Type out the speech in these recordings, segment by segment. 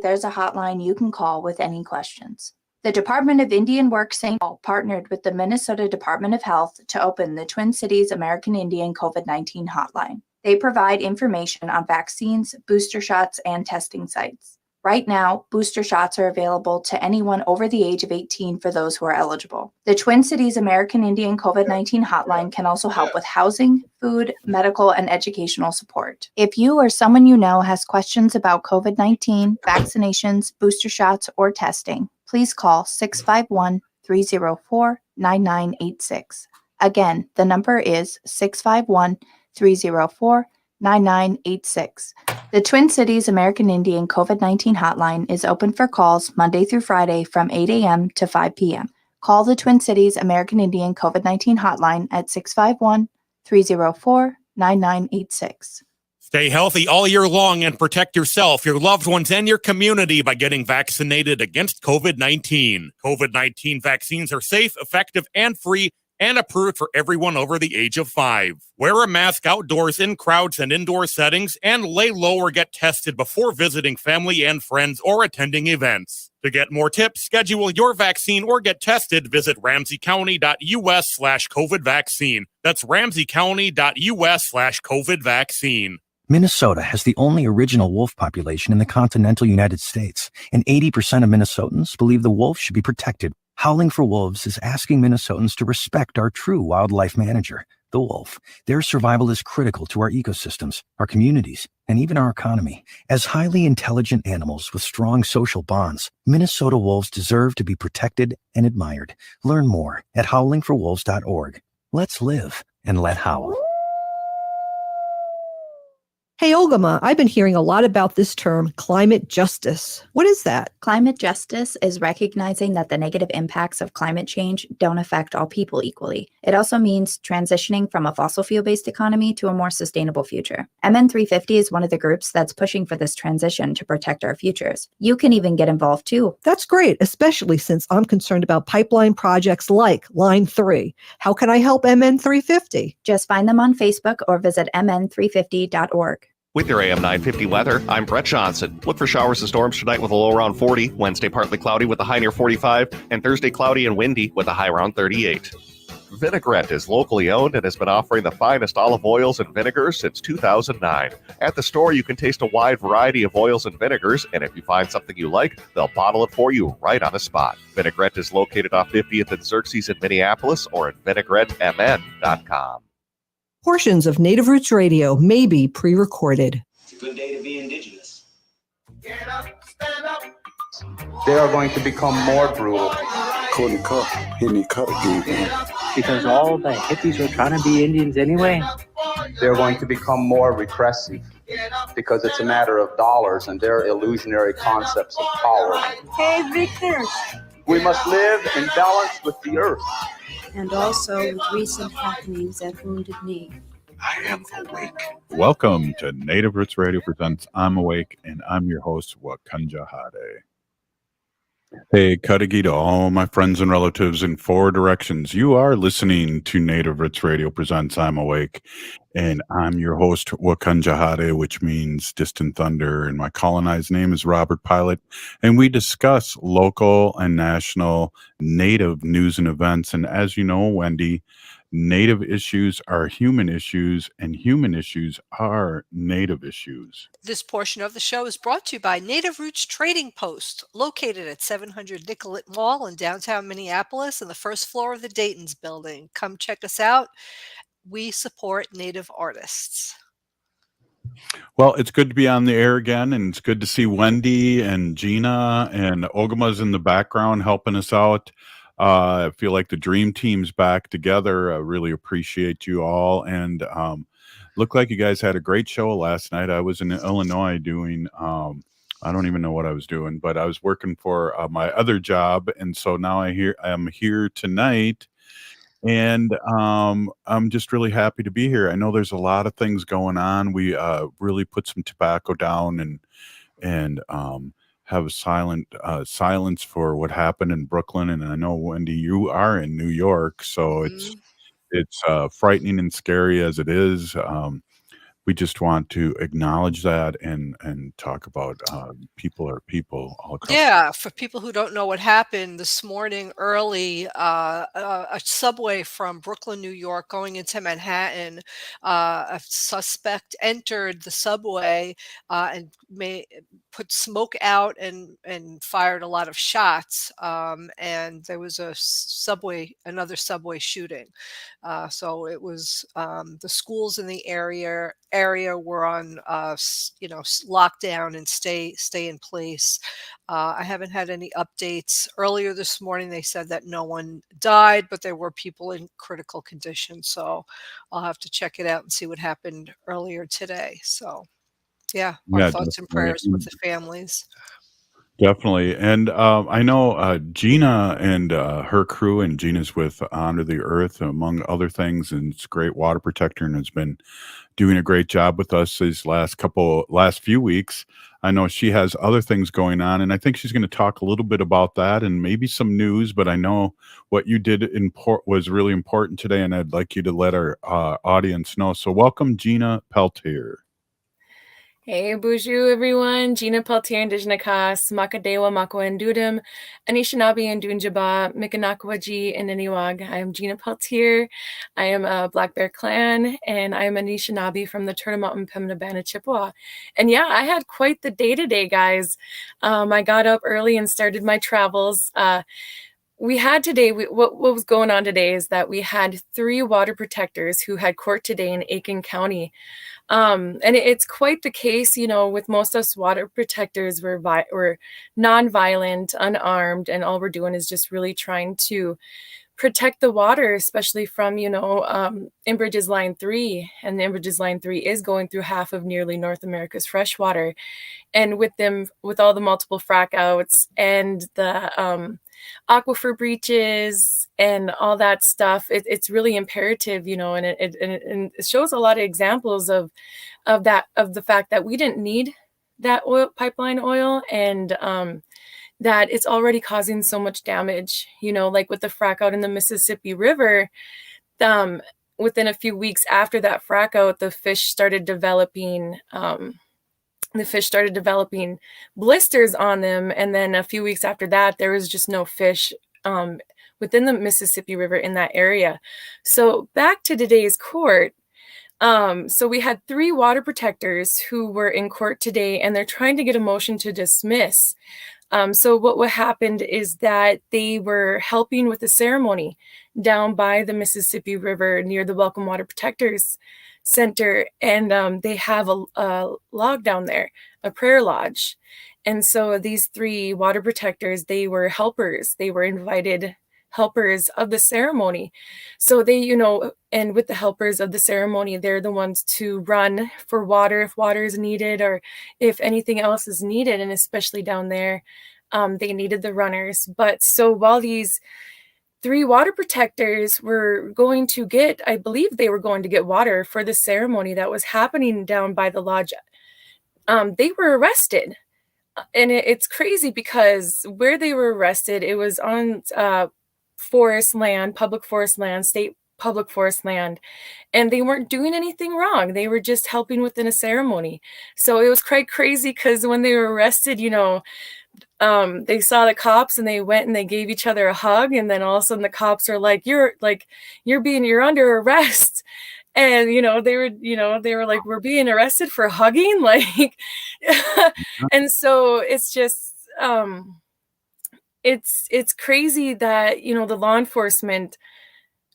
there's a hotline you can call with any questions. The Department of Indian Work St. Paul partnered with the Minnesota Department of Health to open the Twin Cities American Indian COVID-19 hotline. They provide information on vaccines, booster shots, and testing sites. Right now, booster shots are available to anyone over the age of 18 for those who are eligible. The Twin Cities American Indian COVID-19 hotline can also help with housing, food, medical, and educational support. If you or someone you know has questions about COVID-19, vaccinations, booster shots, or testing, please call 651-304-9986. Again, the number is 651-304-9986. The Twin Cities American Indian COVID-19 hotline is open for calls Monday through Friday from 8 a.m. to 5 p.m. Call the Twin Cities American Indian COVID-19 hotline at 651-304-9986. Stay healthy all year long and protect yourself, your loved ones, and your community by getting vaccinated against COVID-19. COVID-19 vaccines are safe, effective, and free, and approved for everyone over the age of 5. Wear a mask outdoors in crowds and indoor settings, and lay low or get tested before visiting family and friends or attending events. To get more tips, schedule your vaccine, or get tested, visit ramseycounty.us/COVID vaccine. That's ramseycounty.us/COVID vaccine. Minnesota has the only original wolf population in the continental United States, and 80% of Minnesotans believe the wolf should be protected. Howling for Wolves is asking Minnesotans to respect our true wildlife manager, the wolf. Their survival is critical to our ecosystems, our communities, and even our economy. As highly intelligent animals with strong social bonds, Minnesota wolves deserve to be protected and admired. Learn more at howlingforwolves.org. Let's live and let howl. Hey, Olgama, I've been hearing a lot about this term, climate justice. What is that? Climate justice is recognizing that the negative impacts of climate change don't affect all people equally. It also means transitioning from a fossil fuel-based economy to a more sustainable future. MN350 is one of the groups that's pushing for this transition to protect our futures. You can even get involved too. That's great, especially since I'm concerned about pipeline projects like Line 3. How can I help MN350? Just find them on Facebook or visit mn350.org. With your AM 950 weather, I'm Brett Johnson. Look for showers and storms tonight with a low around 40, Wednesday partly cloudy with a high near 45, and Thursday cloudy and windy with a high around 38. Vinaigrette is locally owned and has been offering the finest olive oils and vinegars since 2009. At the store, you can taste a wide variety of oils and vinegars, and if you find something you like, they'll bottle it for you right on the spot. Vinaigrette is located off 50th and Xerxes in Minneapolis or at vinaigrettemn.com. Portions of Native Roots Radio may be pre-recorded. It's a good day to be indigenous. Get up, stand up. They are going to become more brutal. Couldn't cut, hitting cut again. Because all the hippies were trying to be Indians anyway. They're going to become more repressive because it's a matter of dollars and their illusionary concepts of power. Hey, Victor. We must live in balance with the earth. And also with recent happenings at Wounded Knee. I am awake. Welcome to Native Roots Radio presents I'm Awake, and I'm your host, Wakanja Hade. Hey, Kadagi to all my friends and relatives in 4 directions. You are listening to Native Roots Radio presents I'm Awake, and I'm your host, Wakanja Hade, which means distant thunder, and my colonized name is Robert Pilot, and we discuss local and national Native news and events. And as you know, Wendy, Native issues are human issues, and human issues are Native issues. This portion of the show is brought to you by Native Roots Trading Post, located at 700 Nicollet Mall in downtown Minneapolis on the first floor of the Dayton's building. Come check us out. We support Native artists. Well, it's good to be on the air again, and it's good to see Wendy and Gina and Ogama's in the background helping us out. I feel like the dream team's back together. I really appreciate you all. And looked like you guys had a great show last night. I was in Illinois doing, I don't even know what I was doing, but I was working for my other job. And so now I'm here tonight. And I'm just really happy to be here. I know there's a lot of things going on. We really put some tobacco down and have silence for what happened in Brooklyn. And I know, Wendy, you are in New York, so it's frightening and scary as it is. we just want to acknowledge that and talk about people are people all across. Yeah, for people who don't know what happened this morning early, a subway from Brooklyn, New York, going into Manhattan, a suspect entered the subway and put smoke out and fired a lot of shots. And there was another subway shooting. So it was the schools in the area were on lockdown and stay in place. I haven't had any updates. Earlier this morning, they said that no one died, but there were people in critical condition. So I'll have to check it out and see what happened earlier today. So yeah, our Yeah, thoughts and definitely. prayers with the families. Definitely. And I know Gina and her crew, and Gina's with Honor the Earth, among other things, and it's a great water protector and has been doing a great job with us these last few weeks. I know she has other things going on, and I think she's going to talk a little bit about that and maybe some news, but I know what you did was really important today, and I'd like you to let our audience know. So welcome, Gina Peltier. Hey, bonjour, everyone. Gina Peltier, Indigenakas, Makadewa, Makawendudum, Anishinaabe and Dunjaba, Mikanakwaji, and Iniwag. I am Gina Peltier. I am a Black Bear Clan, and I am Anishinaabe from the Turtle Mountain Pemnabana Chippewa. And yeah, I had quite the day today, guys. I got up early and started my travels. We had today, what was going on today is that we had 3 water protectors who had court today in Aiken County. And it's quite the case, with most of us water protectors, we're non-violent, unarmed, and all we're doing is just really trying to protect the water, especially from, Enbridge's Line 3. And Enbridge's Line 3 is going through half of nearly North America's fresh water. And with all the multiple frack outs and the aquifer breaches and all that stuff, it's really imperative, and it shows a lot of examples of the fact that we didn't need that pipeline oil, and that it's already causing so much damage, like with the frack out in the Mississippi River. Within a few weeks after that frack out, the fish started developing blisters on them. And then a few weeks after that, there was just no fish within the Mississippi River in that area. So back to today's court. So we had 3 water protectors who were in court today, and they're trying to get a motion to dismiss. So what happened is that they were helping with the ceremony down by the Mississippi River near the Welcome Water Protectors Center, and they have a log down there, a prayer lodge. And so these 3 water protectors, they were helpers. They were invited helpers of the ceremony. So they, and with the helpers of the ceremony, they're the ones to run for water if water is needed or if anything else is needed. And especially down there, they needed the runners. But so while these 3 water protectors were going to I believe they were going to get water for the ceremony that was happening down by the lodge, they were arrested. And it's crazy because where they were arrested, it was on forest land, public forest land, state public forest land, and they weren't doing anything wrong. They were just helping within a ceremony. So it was quite crazy because when they were arrested, they saw the cops and they went and they gave each other a hug, and then all of a sudden the cops are like, you're under arrest. And they were like, we're being arrested for hugging, like and so it's just it's crazy that the law enforcement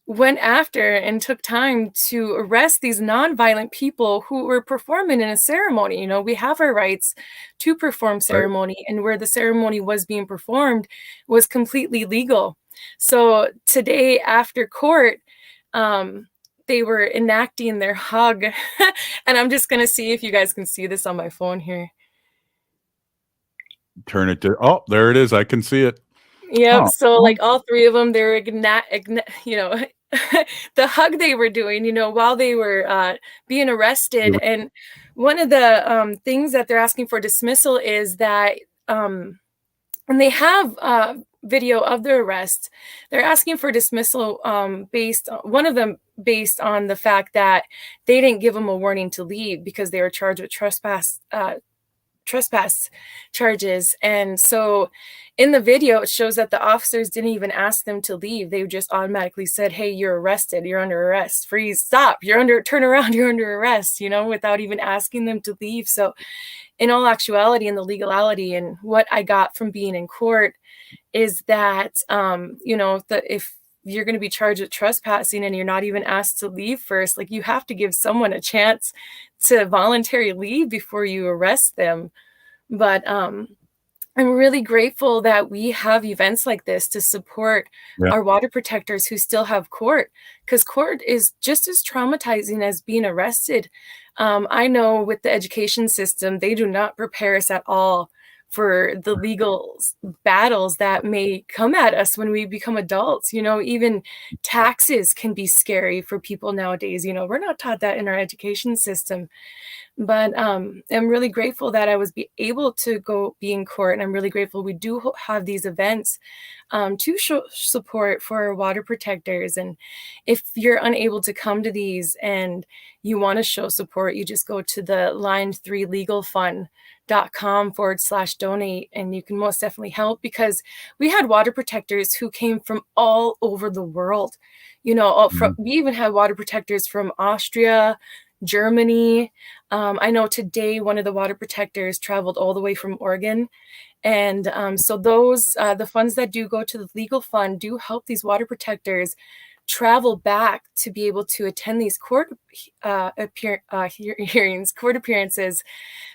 went after and took time to arrest these nonviolent people who were performing in a ceremony. We have our rights to perform ceremony, right. And where the ceremony was being performed was completely legal. So today after court, they were enacting their hug. And I'm just going to see if you guys can see this on my phone here. Turn it to, there it is. I can see it. Yep. Oh. So like all 3 of them, they're, the hug they were doing, while they were being arrested. And one of the things that they're asking for dismissal is that, and they have video of the arrest. They're asking for dismissal one of them based on the fact that they didn't give them a warning to leave because they were charged with trespass charges. And so in the video, it shows that the officers didn't even ask them to leave. They just automatically said, hey, you're arrested. You're under arrest. Freeze, stop. Turn around. You're under arrest, without even asking them to leave. So in all actuality and the legality and what I got from being in court is that, if you're going to be charged with trespassing and you're not even asked to leave first, like you have to give someone a chance to voluntarily leave before you arrest them. But I'm really grateful that we have events like this to support our water protectors who still have court, because court is just as traumatizing as being arrested. I know with the education system, they do not prepare us at all for the legal battles that may come at us when we become adults. Even taxes can be scary for people nowadays. We're not taught that in our education system. But I'm really grateful that I was able to go be in court. And I'm really grateful we do have these events to show support for our water protectors. And if you're unable to come to these and you want to show support, you just go to the line3legalfund.com/donate, and you can most definitely help, because we had water protectors who came from all over the world. We even had water protectors from Austria, Germany. I know today one of the water protectors traveled all the way from Oregon. And so those, the funds that do go to the legal fund do help these water protectors travel back to be able to attend these court hearings, court appearances.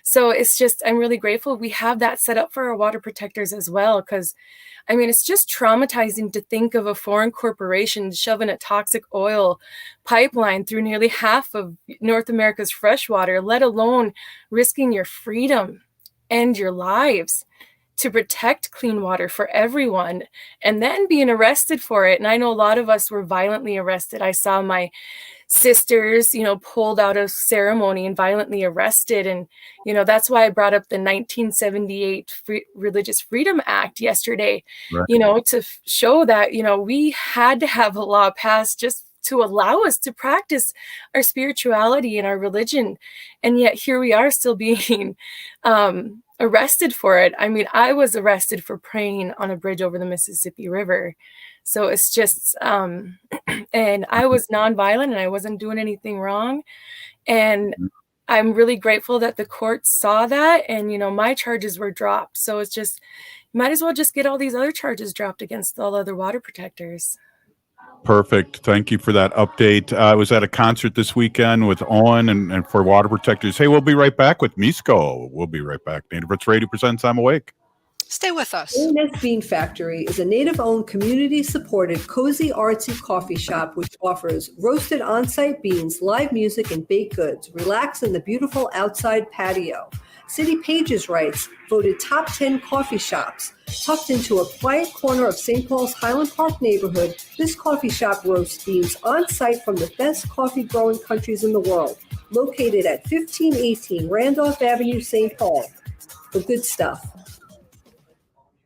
So it's just, I'm really grateful we have that set up for our water protectors as well, because it's just traumatizing to think of a foreign corporation shoving a toxic oil pipeline through nearly half of North America's freshwater, let alone risking your freedom and your lives to protect clean water for everyone, and then being arrested for it. And I know a lot of us were violently arrested. I saw my sisters, pulled out of ceremony and violently arrested. And, that's why I brought up the 1978 Religious Freedom Act yesterday, to show that, we had to have a law passed just to allow us to practice our spirituality and our religion. And yet here we are still being arrested for it. I was arrested for praying on a bridge over the Mississippi River. So it's just, and I was nonviolent and I wasn't doing anything wrong. And I'm really grateful that the court saw that, and, my charges were dropped. So it's just, might as well just get all these other charges dropped against all other water protectors. Perfect. Thank you for that update. I was at a concert this weekend with Owen and for water protectors. Hey, we'll be right back with Miisko. We'll be right back. Native Roots Radio presents I'm Awake. Stay with us. A&S Bean Factory is a Native-owned, community-supported, cozy, artsy coffee shop which offers roasted on-site beans, live music, and baked goods. Relax in the beautiful outside patio. City Pages writes, voted top 10 coffee shops. Tucked into a quiet corner of St. Paul's Highland Park neighborhood, this coffee shop roasts beans on-site from the best coffee-growing countries in the world. Located at 1518 Randolph Avenue, St. Paul. The good stuff.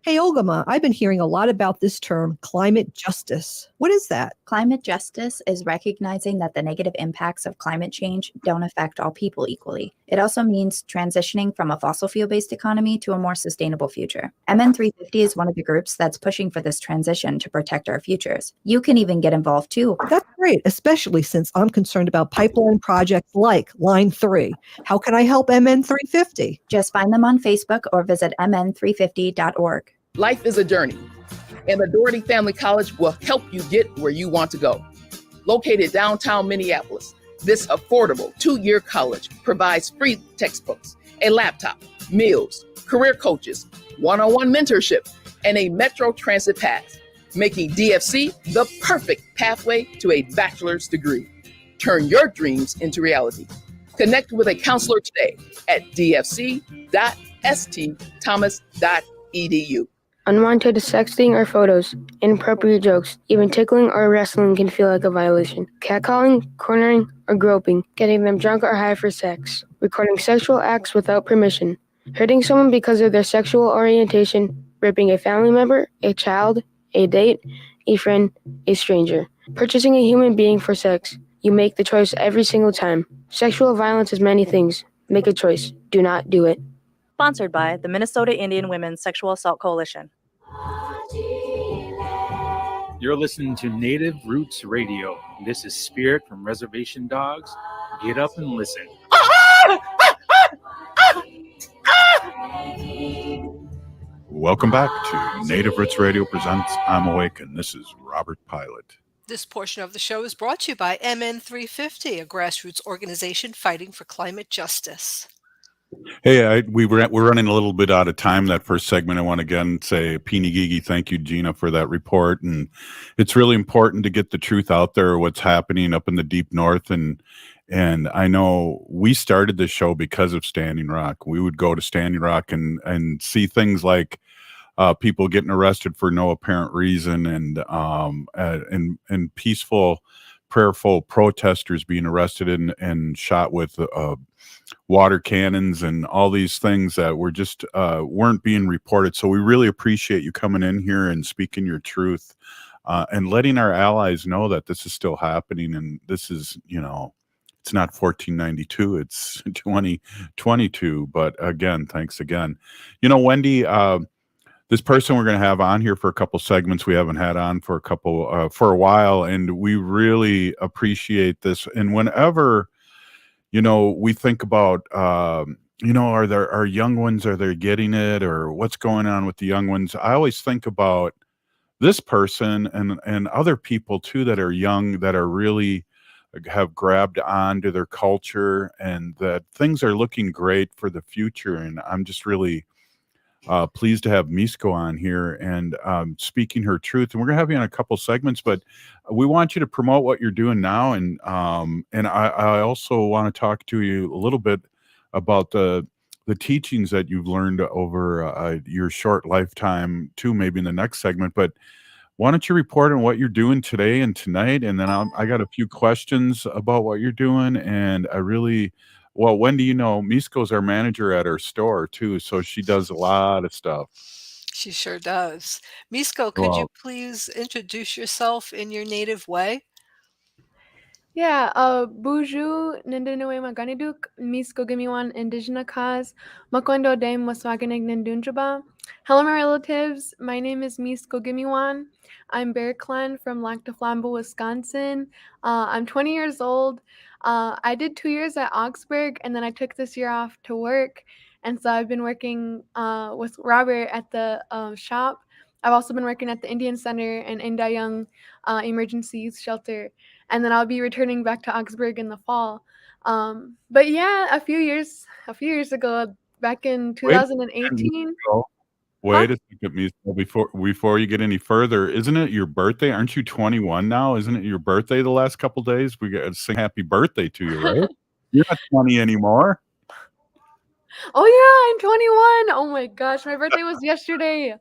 Hey, Ogama, I've been hearing a lot about this term, climate justice. What is that? Climate justice is recognizing that the negative impacts of climate change don't affect all people equally. It also means transitioning from a fossil fuel-based economy to a more sustainable future. MN350 is one of the groups that's pushing for this transition to protect our futures. You can even get involved too. That's great, especially since I'm concerned about pipeline projects like Line 3. How can I help MN350? Just find them on Facebook or visit mn350.org. Life is a journey, and the Dougherty Family College will help you get where you want to go. Located downtown Minneapolis, this affordable 2-year college provides free textbooks, a laptop, meals, career coaches, one-on-one mentorship, and a Metro Transit pass, making DFC the perfect pathway to a bachelor's degree. Turn your dreams into reality. Connect with a counselor today at dfc.stthomas.edu. Unwanted sexting or photos, inappropriate jokes, even tickling or wrestling can feel like a violation. Catcalling, cornering, or groping, getting them drunk or high for sex, recording sexual acts without permission, hurting someone because of their sexual orientation, raping a family member, a child, a date, a friend, a stranger. Purchasing a human being for sex. You make the choice every single time. Sexual violence is many things. Make a choice. Do not do it. Sponsored by the Minnesota Indian Women's Sexual Assault Coalition. You're listening to Native Roots Radio. This is Spirit from Reservation Dogs. Get up and listen. Welcome back to Native Roots Radio presents I'm Awake, and this is Robert Pilot. This portion of the show is brought to you by MN350, a grassroots organization fighting for climate justice. Hey, we're running a little bit out of time. That first segment, I want to again say, Peeny Gigi, thank you, Gina, for that report. And it's really important to get the truth out there, what's happening up in the deep north. And I know we started this show because of Standing Rock. We would go to Standing Rock and see things like people getting arrested for no apparent reason, and peaceful, prayerful protesters being arrested and shot with water cannons and all these things that were just weren't being reported. So we really appreciate you coming in here and speaking your truth and letting our allies know that this is still happening. And this is, it's not 1492, it's 2022. But again, thanks again. Wendy, this person we're going to have on here for a couple segments we haven't had on for a while, and we really appreciate this. And whenever we think about are our young ones, are they getting it, or what's going on with the young ones, I always think about this person and other people too that are young, that are really have grabbed onto their culture, and that things are looking great for the future. And I'm just really pleased to have Miisko on here and speaking her truth. And we're gonna have you on a couple segments, but we want you to promote what you're doing now. And I also want to talk to you a little bit about the teachings that you've learned over your short lifetime too, maybe in the next segment. But why don't you report on what you're doing today and tonight? And then I got a few questions about what you're doing. And Wendy, Miisko's our manager at our store too, so she does a lot of stuff. She sure does. Miisko, could you please introduce yourself in your native way? Yeah, Buju Nindinawe Maganiduk, Miisko Gimiwan Indigenous Cause, Makondo Dame Waswaganig Nindunjaba. Hello, my relatives. My name is Miisko Gimiwan. I'm Bear Clan from Lac du Flambeau, Wisconsin. I'm 20 years old. I did 2 years at Augsburg, and then I took this year off to work. And so I've been working with Robert at the shop. I've also been working at the Indian Center and Indayung Emergency Youth Shelter. And then I'll be returning back to Augsburg in the fall. But yeah, a few years ago, back in 2018. Wait a second, Miisko, before you get any further, isn't it your birthday? Aren't you 21 now? Isn't it your birthday the last couple days? We got to sing happy birthday to you, right? You're not 20 anymore. Oh yeah, I'm 21. Oh my gosh, my birthday was yesterday.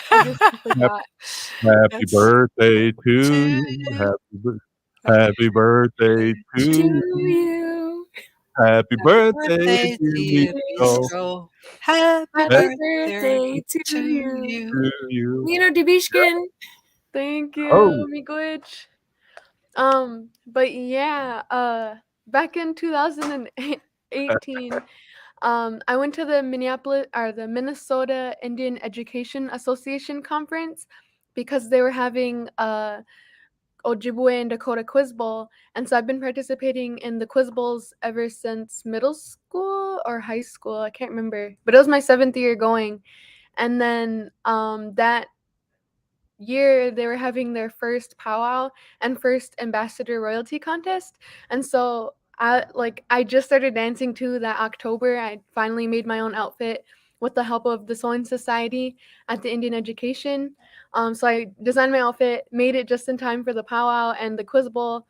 I just forgot. Happy birthday to you. Happy birthday to you. Happy birthday to Miisko. Happy birthday to you. Nino Dibishkin. Thank you, Miigwech. But yeah, back in 2018, I went to the Minnesota Indian Education Association conference because they were having Ojibwe and Dakota Quiz Bowl. And so I've been participating in the Quiz Bowls ever since middle school or high school. I can't remember. But it was my 7th year going. And then that year they were having their first powwow and first ambassador royalty contest. And so I just started dancing too that October. I finally made my own outfit with the help of the Sewing Society at the Indian Education. So I designed my outfit, made it just in time for the powwow and the quiz bowl.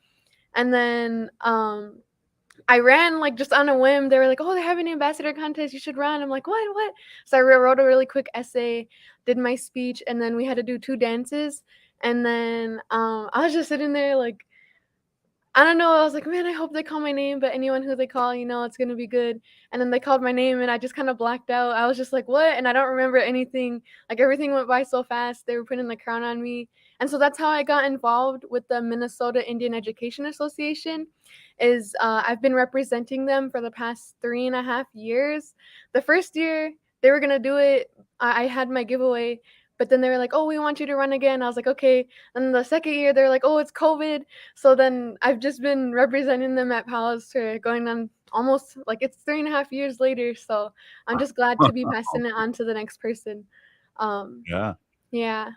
And then I ran just on a whim. They were like, oh, they're having an ambassador contest. You should run. I'm like, what? So I wrote a really quick essay, did my speech, and then we had to do 2 dances. And then I was just sitting there I don't know. I was like, man, I hope they call my name, but anyone who they call, it's gonna be good. And then they called my name, and I just kind of blacked out. I was just like, what? And I don't remember anything. Like everything went by so fast. They were putting the crown on me, and so that's how I got involved with the Minnesota Indian Education Association. I've been representing them for the past 3.5 years. The first year they were gonna do it, I had my giveaway. But then they were like, oh, we want you to run again. I was like, okay. And the second year, they're like, oh, it's COVID. So then I've just been representing them at PALS for going on almost like it's 3.5 years later. So I'm just glad to be passing it on to the next person. Yeah. Yeah.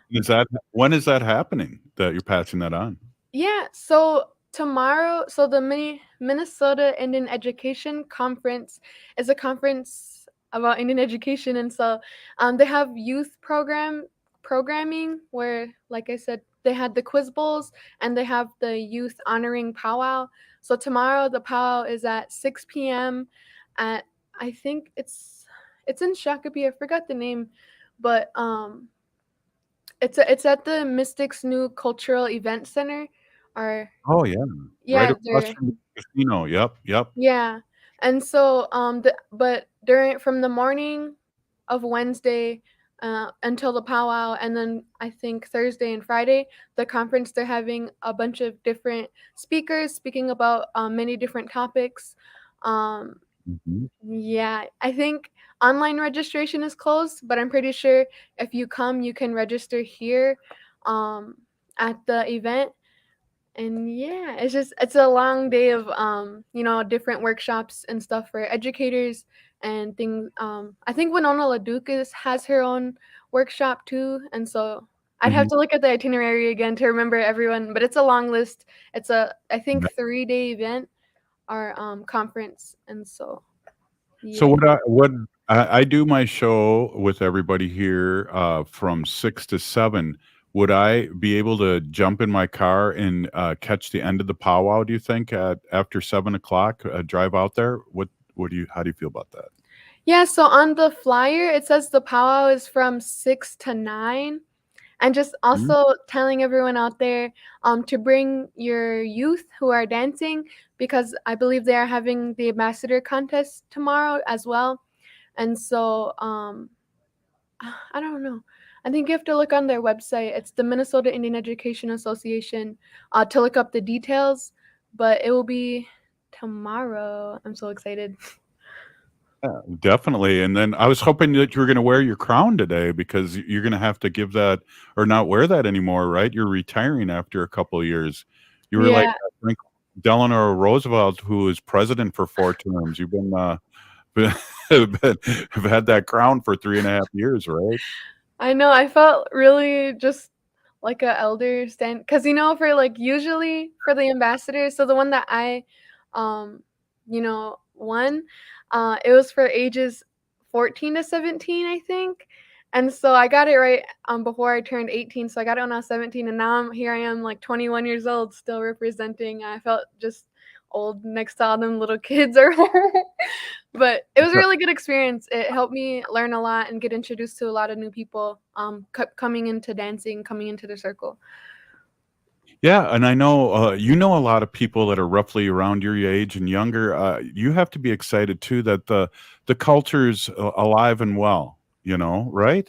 When is that happening that you're passing that on? Yeah. So tomorrow, the Minnesota Indian Education Conference is a conference about Indian education, and so they have youth programming where, like I said, they had the quiz bowls and they have the youth honoring powwow. So tomorrow the powwow is at 6 p.m. at, I think it's in Shakopee. I forgot the name, but it's at the Mystics New Cultural Event Center. Or Oh yeah, right yeah, across from the casino. Yep. yeah. And so but from the morning of Wednesday until the powwow, and then I think Thursday and Friday, the conference, they're having a bunch of different speakers speaking about many different topics. Yeah, I think online registration is closed, but I'm pretty sure if you come, you can register here at the event. And yeah, it's a long day of different workshops and stuff for educators and things. I think Winona LaDucas has her own workshop too, and so I'd have to look at the itinerary again to remember everyone, but it's a long list. It's I think 3-day event or conference, and so yeah. So I do my show with everybody here from 6 to 7. Would I be able to jump in my car and catch the end of the powwow, do you think, after 7 o'clock, drive out there? How do you feel about that? Yeah, so on the flyer, it says the powwow is from 6 to 9. And just also telling everyone out there to bring your youth who are dancing, because I believe they are having the ambassador contest tomorrow as well. And so I don't know. I think you have to look on their website. It's the Minnesota Indian Education Association to look up the details, but it will be tomorrow. I'm so excited. Yeah, definitely. And then I was hoping that you were going to wear your crown today, because you're going to have to give that or not wear that anymore, right? You're retiring after a couple of years. You were like Delano Roosevelt, who was president for 4 terms. You've been have had that crown for 3.5 years, right? I know. I felt really just like an elder stand, because for like usually for the ambassadors, so the one that I won, it was for ages 14 to 17, I think. And so I got it right before I turned 18. So I got it when I was 17, and now I am like 21 years old, still representing. I felt just old next to all them little kids or whatever. But it was a really good experience. It helped me learn a lot and get introduced to a lot of new people coming into dancing, coming into the circle. Yeah, and I know a lot of people that are roughly around your age and younger. You have to be excited too that the culture's alive and well, right?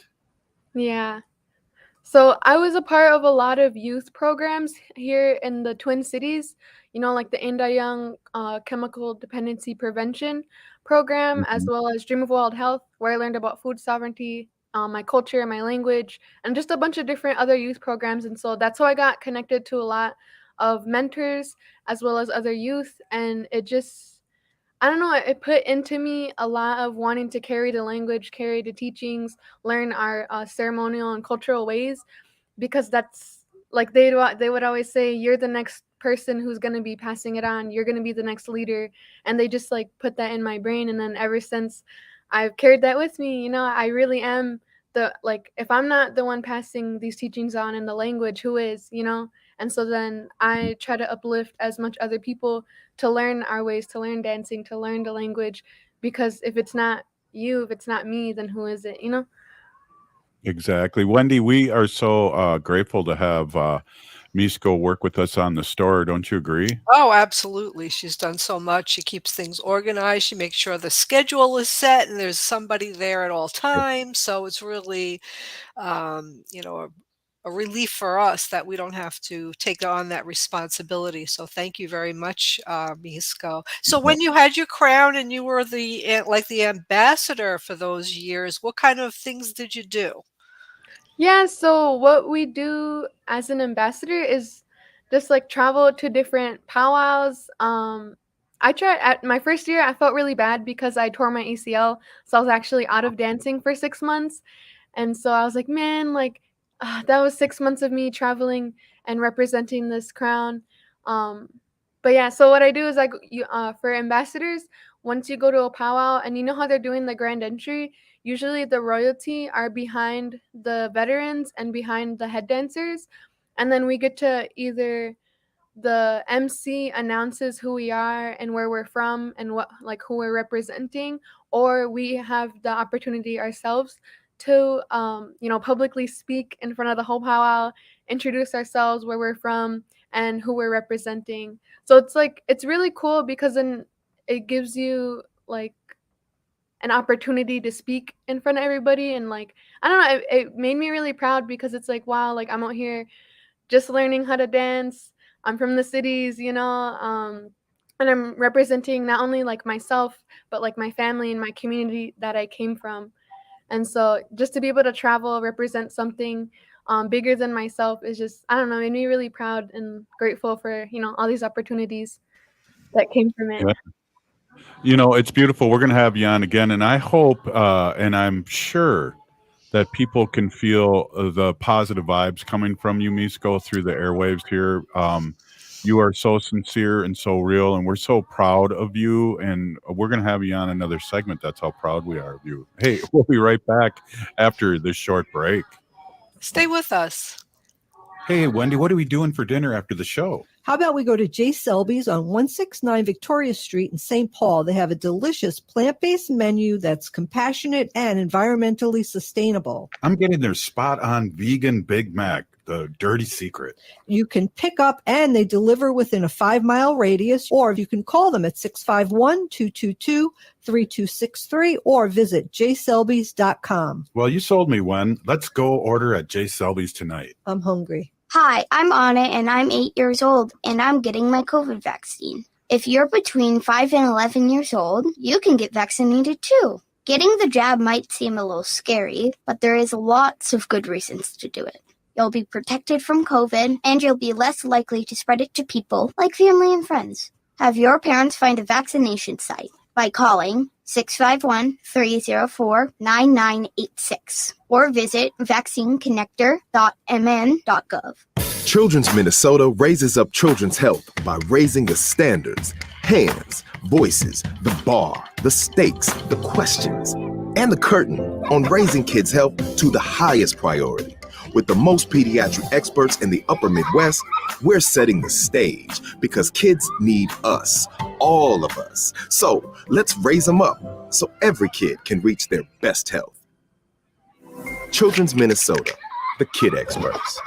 Yeah. So I was a part of a lot of youth programs here in the Twin Cities, like the Inda Young Chemical Dependency Prevention Program, as well as Dream of Wild Health, where I learned about food sovereignty, my culture, my language, and just a bunch of different other youth programs. And so that's how I got connected to a lot of mentors as well as other youth. And it just, I don't know, it put into me a lot of wanting to carry the language, carry the teachings, learn our ceremonial and cultural ways, because that's like they would always say, you're the next person who's going to be passing it on. You're going to be the next leader. And they just like put that in my brain. And then ever since, I've carried that with me. I really am if I'm not the one passing these teachings on in the language, who is, And so then I try to uplift as much other people to learn our ways, to learn dancing, to learn the language, because if it's not you, if it's not me, then who is it, Exactly. Wendy, we are so grateful to have Miisko work with us on the store. Don't you agree? Oh, absolutely. She's done so much. She keeps things organized. She makes sure the schedule is set and there's somebody there at all times. So it's really, a relief for us that we don't have to take on that responsibility. So thank you very much, Miisko. So when you had your crown and you were the ambassador for those years, what kind of things did you do? Yeah, so what we do as an ambassador is just like travel to different powwows. I tried at my first year, I felt really bad because I tore my ACL. So I was actually out of dancing for 6 months. And so I was like, man, like that was 6 months of me traveling and representing this crown. But yeah, so what I do is like for ambassadors, once you go to a powwow and you know how they're doing the grand entry, usually the royalty are behind the veterans and behind the head dancers. And then we get to either the MC announces who we are and where we're from and what like who we're representing, or we have the opportunity ourselves to publicly speak in front of the whole powwow, introduce ourselves, where we're from, and who we're representing. So it's really cool because then it gives you like an opportunity to speak in front of everybody. And like, I don't know, it made me really proud because it's like, wow, like I'm out here just learning how to dance. I'm from the cities, and I'm representing not only like myself, but like my family and my community that I came from. And so just to be able to travel, represent something bigger than myself is just, I don't know, made me really proud and grateful for, all these opportunities that came from it. Yeah. It's beautiful. We're going to have you on again. And I hope, and I'm sure that people can feel the positive vibes coming from you, Miisko, through the airwaves here. You are so sincere and so real, and we're so proud of you. And we're going to have you on another segment. That's how proud we are of you. Hey, we'll be right back after this short break. Stay with us. Hey, Wendy, what are we doing for dinner after the show? How about we go to J. Selby's on 169 Victoria Street in St. Paul? They have a delicious plant-based menu that's compassionate and environmentally sustainable. I'm getting their spot-on vegan Big Mac, the dirty secret. You can pick up and they deliver within a 5-mile radius, or you can call them at 651-222-3263 or visit jselbys.com. Well, you sold me one. Let's go order at J. Selby's tonight. I'm hungry. Hi, I'm Anna, and I'm 8 years old, and I'm getting my COVID vaccine. If you're between 5 and 11 years old, you can get vaccinated too. Getting the jab might seem a little scary, but there is lots of good reasons to do it. You'll be protected from COVID, and you'll be less likely to spread it to people like family and friends. Have your parents find a vaccination site by calling 651-304-9986 or visit vaccineconnector.mn.gov. Children's Minnesota raises up children's health by raising the standards, hands, voices, the bar, the stakes, the questions, and the curtain on raising kids' health to the highest priority. With the most pediatric experts in the upper Midwest, we're setting the stage because kids need us, all of us. So let's raise them up so every kid can reach their best health. Children's Minnesota, the kid experts.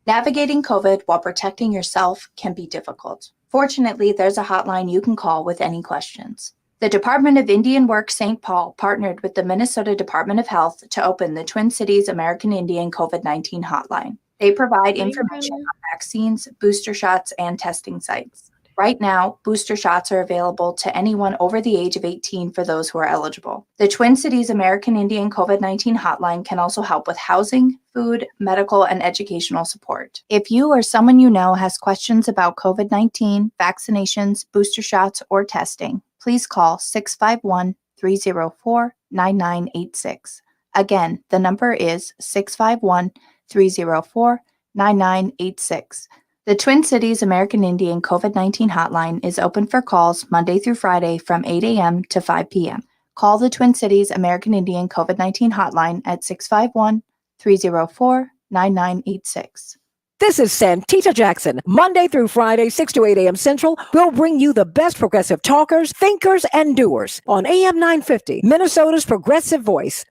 Navigating COVID while protecting yourself can be difficult. Fortunately, there's a hotline you can call with any questions. The Department of Indian Work St. Paul partnered with the Minnesota Department of Health to open the Twin Cities American Indian COVID-19 hotline. They provide information on vaccines, booster shots, and testing sites. Right now, booster shots are available to anyone over the age of 18 for those who are eligible. The Twin Cities American Indian COVID-19 hotline can also help with housing, food, medical, and educational support. If you or someone you know has questions about COVID-19, vaccinations, booster shots, or testing, please call 651-304-9986. Again, the number is 651-304-9986. The Twin Cities American Indian COVID-19 hotline is open for calls Monday through Friday from 8 a.m. to 5 p.m. Call the Twin Cities American Indian COVID-19 hotline at 651-304-9986. This is Santita Jackson. Monday through Friday, 6 to 8 a.m. Central, we'll bring you the best progressive talkers, thinkers, and doers on AM 950, Minnesota's progressive voice.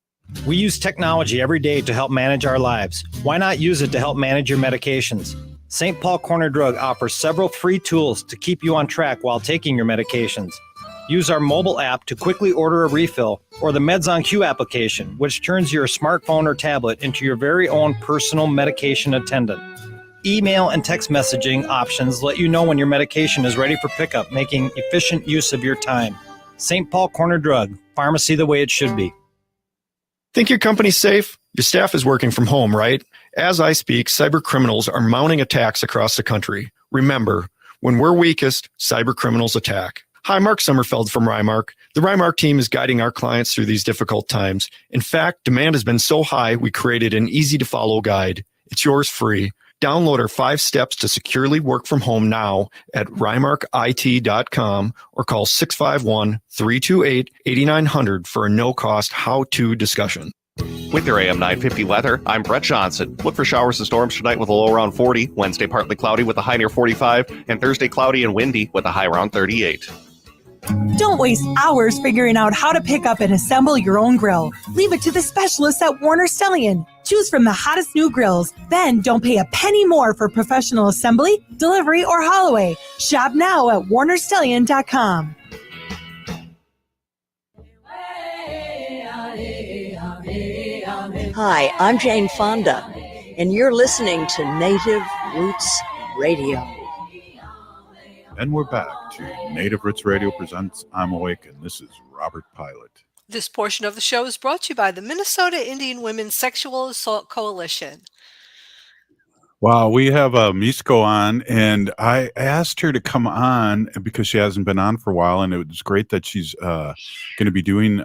We use technology every day to help manage our lives. Why not use it to help manage your medications? St. Paul Corner Drug offers several free tools to keep you on track while taking your medications. Use our mobile app to quickly order a refill, or the Meds on Q application, which turns your smartphone or tablet into your very own personal medication attendant. Email and text messaging options let you know when your medication is ready for pickup, making efficient use of your time. St. Paul Corner Drug, pharmacy the way it should be. Think your company's safe? Your staff is working from home, right? As I speak, cyber criminals are mounting attacks across the country. Remember, when we're weakest, cyber criminals attack. Hi, Mark Sommerfeld from Rymark. The Rymark team is guiding our clients through these difficult times. In fact, demand has been so high, we created an easy-to-follow guide. It's yours free. Download our 5 steps to securely work from home now at rymarkit.com or call 651-328-8900 for a no-cost how-to discussion. With your AM 950 weather, I'm Brett Johnson. Look for showers and storms tonight with a low around 40, Wednesday partly cloudy with a high near 45, and Thursday cloudy and windy with a high around 38. Don't waste hours figuring out how to pick up and assemble your own grill. Leave it to the specialists at Warner Stellian. Choose from the hottest new grills. Then don't pay a penny more for professional assembly, delivery, or haul away. Shop now at warnerstellian.com. Hi, I'm Jane Fonda, and you're listening to Native Roots Radio. And we're back to Native Roots Radio presents I'm Awake, and this is Robert Pilot. This portion of the show is brought to you by the Minnesota Indian Women's Sexual Assault Coalition. Wow, we have Miisko on, and I asked her to come on because she hasn't been on for a while, and it was great that she's going to be doing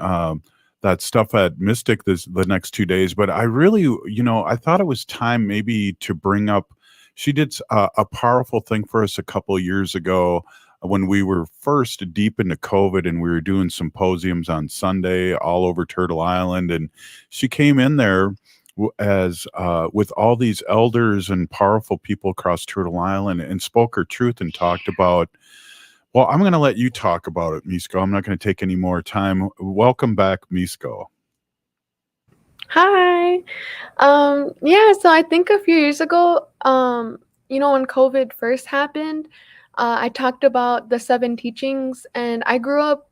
that stuff at Mystic the next 2 days. But I really, I thought it was time maybe to bring up, she did a powerful thing for us a couple of years ago when we were first deep into COVID, and we were doing symposiums on Sunday all over Turtle Island. And she came in there as with all these elders and powerful people across Turtle Island and spoke her truth and talked about, well, I'm going to let you talk about it, Miisko. I'm not going to take any more time. Welcome back, Miisko. Hi. So I think a few years ago, when COVID first happened, I talked about the 7 teachings, and I grew up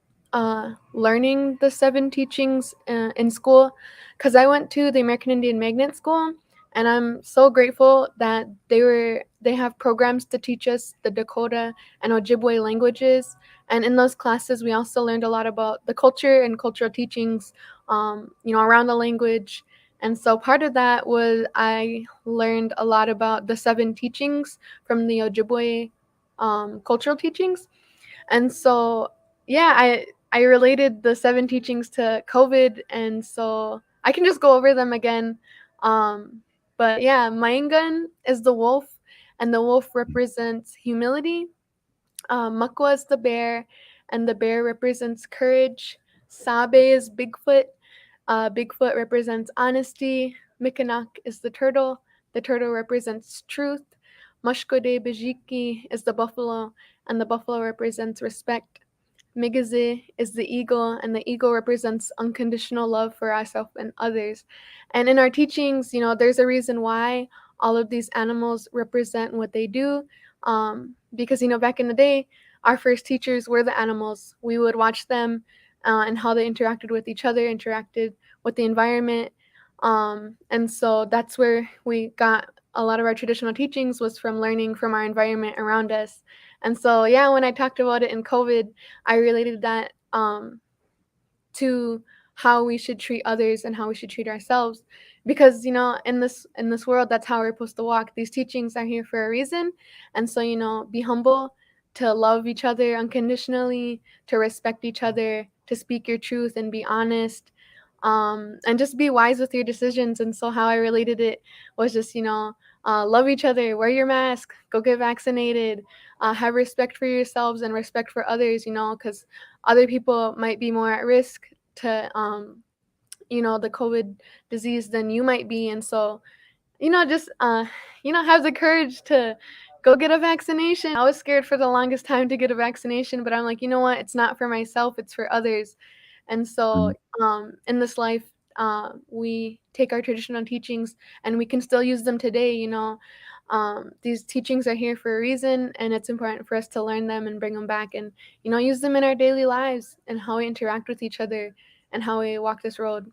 learning the 7 teachings in school because I went to the American Indian Magnet School, and I'm so grateful that they have programs to teach us the Dakota and Ojibwe languages. And in those classes, we also learned a lot about the culture and cultural teachings, around the language. And so part of that was I learned a lot about the 7 teachings from the Ojibwe cultural teachings. And so, I related the 7 teachings to COVID, and so I can just go over them again. Maingun is the wolf, and the wolf represents humility. Makwa is the bear, and the bear represents courage. Sabe is Bigfoot. Bigfoot represents honesty. Mikanak is the turtle. The turtle represents truth. Mashkode Bijiki is the buffalo, and the buffalo represents respect. Migaze is the eagle, and the eagle represents unconditional love for ourselves and others. And in our teachings, there's a reason why all of these animals represent what they do. Because, back in the day, our first teachers were the animals. We would watch them and how they interacted with each other, interacted with the environment. And so that's where we got a lot of our traditional teachings, was from learning from our environment around us. And so, when I talked about it in COVID, I related that to how we should treat others and how we should treat ourselves. Because, in this world, that's how we're supposed to walk. These teachings are here for a reason. And so, be humble, to love each other unconditionally, to respect each other, to speak your truth and be honest, and just be wise with your decisions. And so how I related it was just, love each other, wear your mask, go get vaccinated, have respect for yourselves and respect for others, because other people might be more at risk to, the COVID disease than you might be. And so, just, have the courage to go get a vaccination. I was scared for the longest time to get a vaccination, but I'm like, you know what? It's not for myself, it's for others. And so in this life, we take our traditional teachings and we can still use them today. These teachings are here for a reason, and it's important for us to learn them and bring them back and, use them in our daily lives and how we interact with each other and how we walk this road.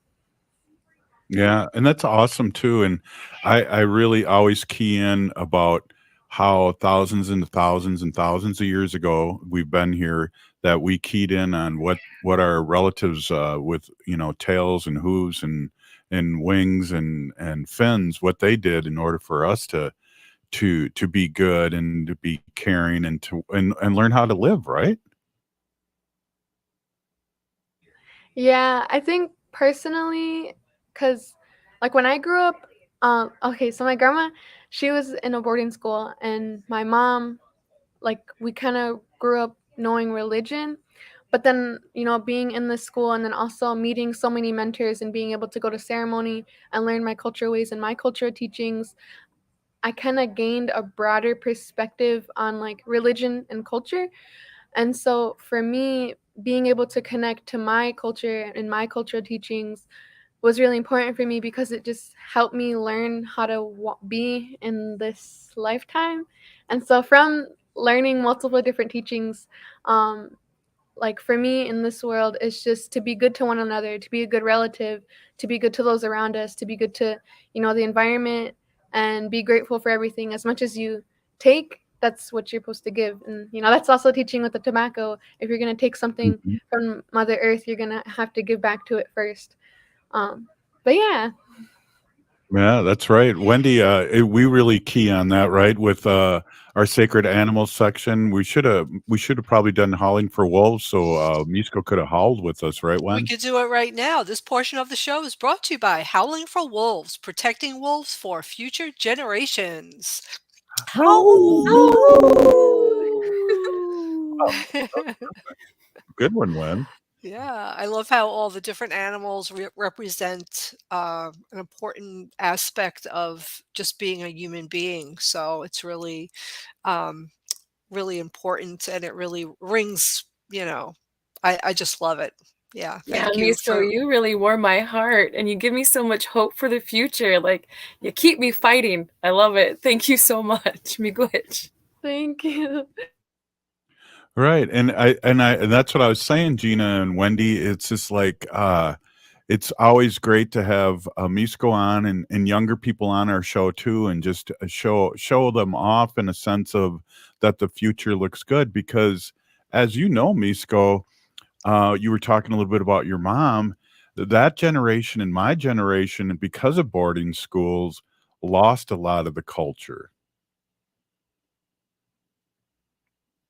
Yeah, and that's awesome too. And I really always key in about how thousands and thousands and thousands of years ago we've been here, that we keyed in on what our relatives with tails and hooves and wings and fins, what they did in order for us to be good and to be caring and and learn how to live, right? Yeah, I think personally, because like when I grew up, okay, so my grandma, she was in a boarding school, and my mom, like we kind of grew up knowing religion, but then being in the school and then also meeting so many mentors and being able to go to ceremony and learn my culture ways and my culture teachings, I kind of gained a broader perspective on like religion and culture. And so for me, being able to connect to my culture and my cultural teachings was really important for me because it just helped me learn how to be in this lifetime. And so from learning multiple different teachings, like for me in this world, it's just to be good to one another, to be a good relative, to be good to those around us, to be good to, the environment, and be grateful for everything. As much as you take, that's what you're supposed to give. And, that's also teaching with the tobacco. If you're going to take something Mhm. from Mother Earth, you're going to have to give back to it first. But yeah. Yeah, that's right. Wendy, we really key on that, right? With our sacred animals section. We should have probably done howling for wolves, so Miisko could have howled with us, right, We Wen? could do it right now. This portion of the show is brought to you by Howling for Wolves, protecting wolves for future generations. Good one, Wen. Yeah, I love how all the different animals represent an important aspect of just being a human being. So it's really, um, really important, and it really rings. I just love it. Yeah, Yeah, thank you Miisko, for. you really warm my heart and you give me so much hope for the future. Like, you keep me fighting. I love it. Thank you so much. Miigwech. Thank you. Right. And that's what I was saying, Gina and Wendy. It's just like it's always great to have Miisko on and younger people on our show too, and just show them off in a sense of that the future looks good. Because as you know, Miisko, you were talking a little bit about your mom. That generation and my generation, because of boarding schools, lost a lot of the culture.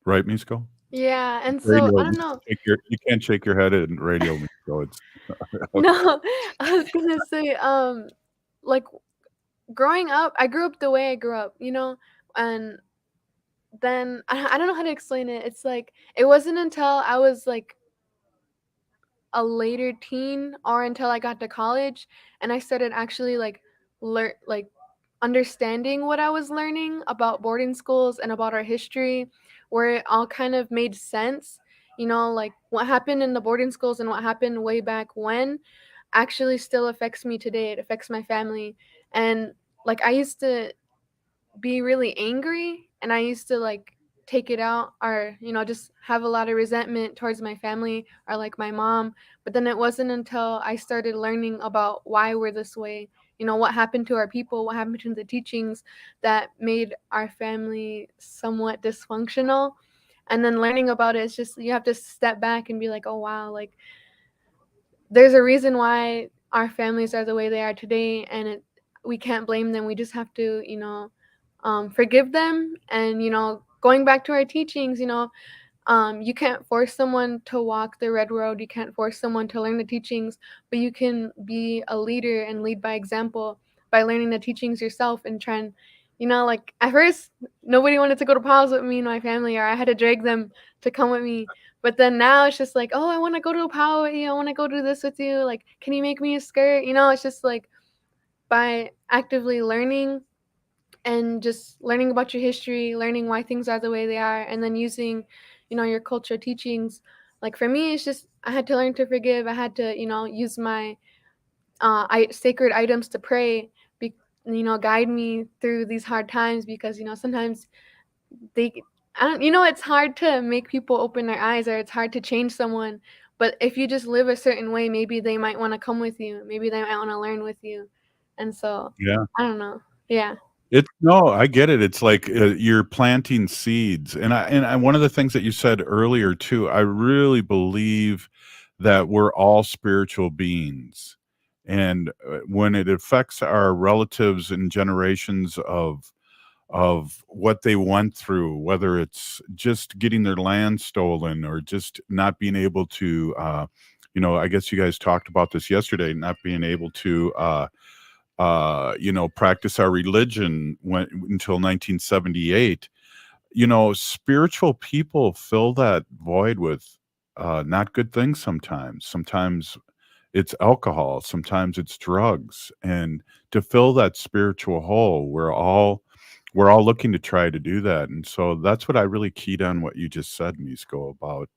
Right, Miisko? Yeah. And so Radio, I don't know. you can't shake your head in radio, Miisko. It's okay. No, I was gonna say, like growing up, I grew up the way I grew up, and then I don't know how to explain it. It's like it wasn't until I was like a later teen or until I got to college and I started actually like understanding what I was learning about boarding schools and about our history, where it all kind of made sense. Like what happened in the boarding schools and what happened way back when actually still affects me today. It affects my family. And like I used to be really angry and I used to like take it out or just have a lot of resentment towards my family or like my mom. But then it wasn't until I started learning about why we're this way, what happened to our people, what happened to the teachings that made our family somewhat dysfunctional. And then learning about it, it's just you have to step back and be like, oh wow, like there's a reason why our families are the way they are today, and we can't blame them. We just have to, forgive them. And going back to our teachings, you can't force someone to walk the red road. You can't force someone to learn the teachings, but you can be a leader and lead by example by learning the teachings yourself and trying. Like at first, nobody wanted to go to pause with me and my family, or I had to drag them to come with me. But then now it's just like, oh, I want to go to a powwow with you. I want to go do this with you. Like, can you make me a skirt? It's just like by actively learning and just learning about your history, learning why things are the way they are, and then using, your culture teachings. Like for me, it's just I had to learn to forgive. I had to, use my sacred items to pray. guide me through these hard times, because sometimes it's hard to make people open their eyes, or it's hard to change someone. But if you just live a certain way, maybe they might want to come with you. Maybe they might want to learn with you. And so, Yeah. I don't know. Yeah. No, I get it. It's like you're planting seeds, and one of the things that you said earlier too, I really believe that we're all spiritual beings, and when it affects our relatives and generations of what they went through, whether it's just getting their land stolen or just not being able to, I guess you guys talked about this yesterday, not being able to. Practice our religion until 1978. Spiritual people fill that void with not good things sometimes. Sometimes it's alcohol, sometimes it's drugs. And to fill that spiritual hole, we're all looking to try to do that. And so that's what I really keyed on what you just said, Miisko, about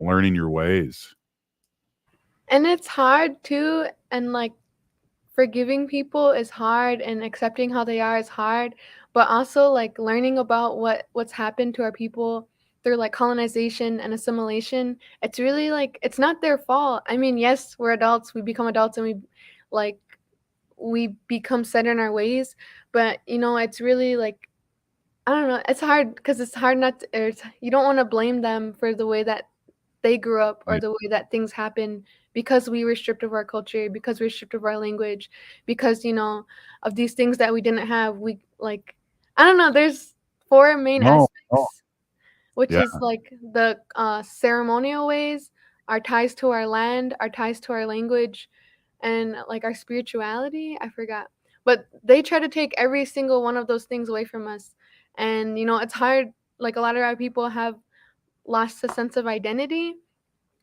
learning your ways. And it's hard too, and like forgiving people is hard, and accepting how they are is hard, but also like learning about what's happened to our people through like colonization and assimilation. It's really like it's not their fault. I mean, yes, we're adults, we become adults, and we become set in our ways, but it's really like, I don't know, it's hard because it's hard not to, you don't want to blame them for the way that they grew up, or Yeah. the way that things happen, because we were stripped of our culture, because we were stripped of our language, because of these things that we didn't have. We like, I don't know, there's four main No, aspects, which yeah. is like the ceremonial ways, our ties to our land, our ties to our language, and like our spirituality. I forgot, but they try to take every single one of those things away from us. And it's hard. Like, a lot of our people have lost a sense of identity.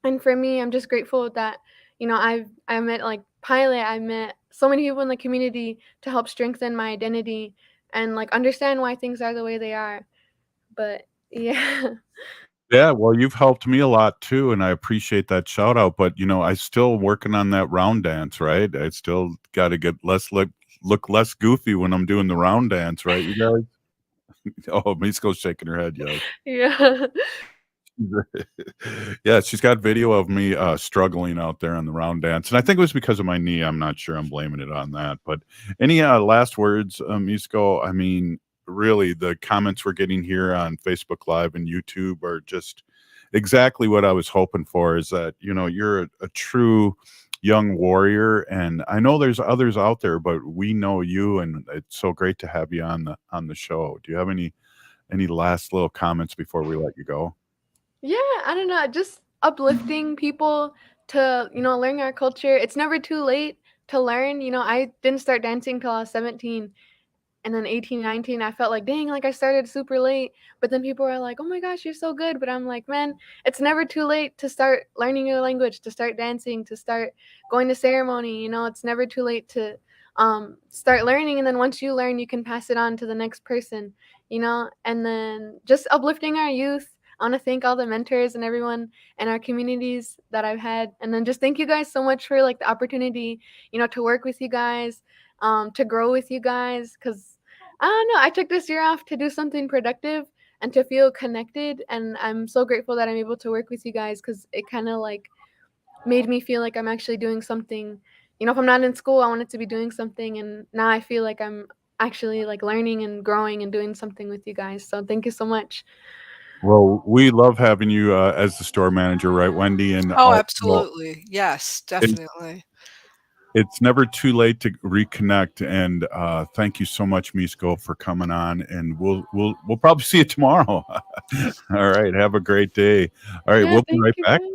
And for me, I'm just grateful that I met like Pilot, I met so many people in the community to help strengthen my identity and like understand why things are the way they are. But yeah. Yeah, well, you've helped me a lot too, and I appreciate that shout out. But I still working on that round dance, right? I still got to get look less goofy when I'm doing the round dance, right? You guys. Oh, Misko's shaking her head. Yeah. Yeah. Yeah, she's got video of me struggling out there on the round dance, and I think it was because of my knee. I'm not sure. I'm blaming it on that. But any last words, Miisko? I mean, really, the comments we're getting here on Facebook Live and YouTube are just exactly what I was hoping for. Is that you're a true young warrior, and I know there's others out there, but we know you, and it's so great to have you on the show. Do you have any last little comments before we let you go? Yeah, I don't know, just uplifting people to, learn our culture. It's never too late to learn. I didn't start dancing till I was 17, and then 18, 19, I felt like, dang, like I started super late. But then people were like, oh my gosh, you're so good. But I'm like, man, it's never too late to start learning your language, to start dancing, to start going to ceremony. It's never too late to start learning. And then once you learn, you can pass it on to the next person, and then just uplifting our youth. I want to thank all the mentors and everyone in our communities that I've had. And then just thank you guys so much for like the opportunity, to work with you guys, to grow with you guys. Cause I don't know, I took this year off to do something productive and to feel connected. And I'm so grateful that I'm able to work with you guys, because it kind of like made me feel like I'm actually doing something. If I'm not in school, I wanted to be doing something. And now I feel like I'm actually like learning and growing and doing something with you guys. So thank you so much. Well, we love having you as the store manager, right, Wendy? And Oh, absolutely. Yes, definitely. It's never too late to reconnect. And thank you so much, Miisko, for coming on. And we'll probably see you tomorrow. All right. Have a great day. All right. Yeah, We'll be thank right you, back. guys.